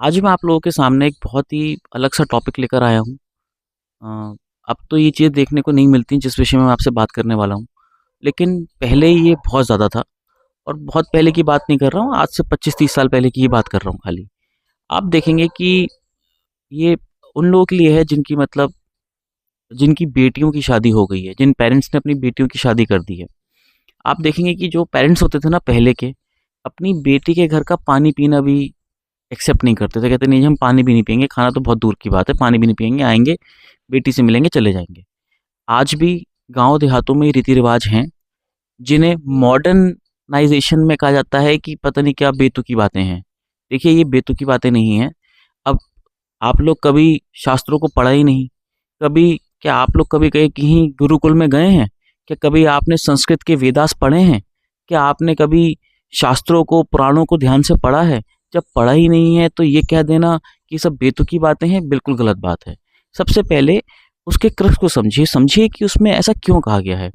आज मैं आप लोगों के सामने एक बहुत ही अलग सा टॉपिक लेकर आया हूँ। अ, अब तो ये चीज़ देखने को नहीं मिलती जिस विषय में मैं आपसे बात करने वाला हूँ। लेकिन पहले ये बहुत ज़्यादा था और बहुत पहले की बात नहीं कर रहा हूँ, आज से 25-30 साल पहले की ही बात कर रहा हूँ खाली। आप देखेंगे कि ये उन लोगों के लिए है जिनकी मतलब जिनकी बेटियों की शादी हो गई है, जिन पेरेंट्स ने अपनी बेटियों की शादी कर दी है। आप देखेंगे कि जो पेरेंट्स होते थे ना पहले के, अपनी बेटी के घर का पानी पीना भी एक्सेप्ट नहीं करते थे। कहते नहीं जी हम पानी भी नहीं पिएँगे, खाना तो बहुत दूर की बात है, पानी भी नहीं पिएँगे, आएँगे, बेटी से मिलेंगे, चले जाएँगे। आज भी गाँव देहातों में रीति-रिवाज हैं, जिन्हें मॉडर्नाइज़ेशन में कहा जाता है कि पता नहीं क्या बेतुकी बातें हैं। देखिए ये बेतुकी बातें नहीं हैं। अब आप लोग कभी शास्त्रों को पढ़ा ही नहीं, कभी क्या आप लोग कभी कहीं कहीं गुरुकुल में गए हैं? क्या कभी आपने संस्कृत के वेदास पढ़े हैं? क्या आपने कभी शास्त्रों को, पुराणों को ध्यान से पढ़ा है? जब पढ़ा ही नहीं है तो ये कह देना कि सब बेतुकी बातें हैं, बिल्कुल गलत बात है। सबसे पहले उसके क्रक्स को समझिए, समझिए कि उसमें ऐसा क्यों कहा गया है।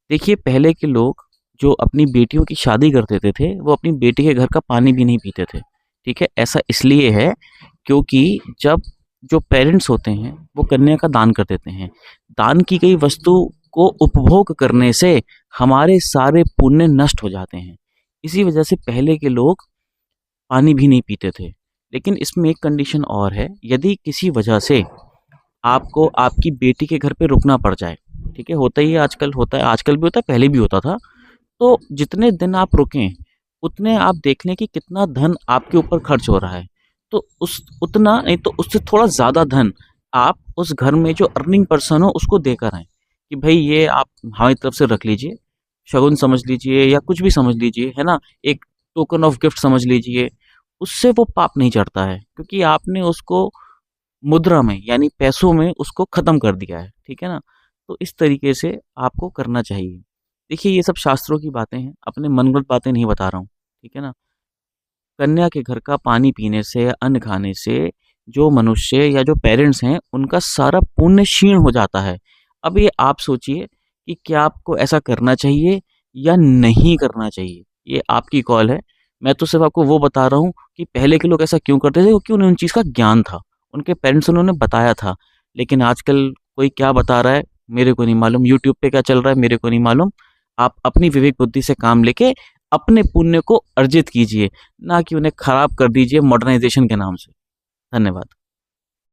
देखिए पहले के लोग जो अपनी बेटियों की शादी कर देते थे, वो अपनी बेटी के घर का पानी भी नहीं पीते थे। ठीक है? ऐसा इसलिए है क्योंकि जब जो पेरेंट्स होते हैं, वो कन्या का दान कर देते हैं। दान की गई वस्तु को उपभोग करने से हमारे सारे पुण्य नष्ट हो जाते हैं। इसी वजह से पहले के लोग पानी भी नहीं पीते थे। लेकिन इसमें एक कंडीशन और है, यदि किसी वजह से आपको आपकी बेटी के घर पे रुकना पड़ जाए, ठीक है? होता ही है आजकल, होता है, आजकल भी होता है, पहले भी होता था। तो जितने दिन आप रुकें, उतने आप देख लें कि कितना धन आपके ऊपर खर्च हो रहा है। तो उस उतना नहीं तो उससे थोड़ा ज़्यादा धन आप उस घर में जो अर्निंग पर्सन हो उसको देकर आएँ, कि भई ये आप हमारी तरफ से रख लीजिए, शगुन समझ लीजिए या कुछ भी समझ लीजिए, है ना? एक टोकन ऑफ गिफ्ट समझ लीजिए। उससे वो पाप नहीं चढ़ता है, क्योंकि आपने उसको मुद्रा में यानी पैसों में उसको ख़त्म कर दिया है, ठीक है ना? तो इस तरीके से आपको करना चाहिए। देखिए ये सब शास्त्रों की बातें हैं, अपने मनगढ़ंत बातें नहीं बता रहा हूँ, ठीक है ना? कन्या के घर का पानी पीने से या अन्न खाने से जो मनुष्य या जो पेरेंट्स हैं, उनका सारा पुण्य क्षीण हो जाता है। अब ये आप सोचिए कि क्या आपको ऐसा करना चाहिए या नहीं करना चाहिए? ये आपकी कॉल है। मैं तो सिर्फ़ आपको वो बता रहा हूँ कि पहले के लोग ऐसा क्यों करते थे, क्योंकि उन्हें उन चीज़ का ज्ञान था। उनके पेरेंट्स उन्होंने बताया था। लेकिन आजकल कोई क्या बता रहा है, मेरे को नहीं मालूम। यूट्यूब पे क्या चल रहा है, मेरे को नहीं मालूम। आप अपनी विवेक बुद्धि से काम लेके अपने पुण्य को अर्जित कीजिए, ना कि उन्हें खराब कर दीजिए मॉडर्नाइज़ेशन के नाम से। धन्यवाद।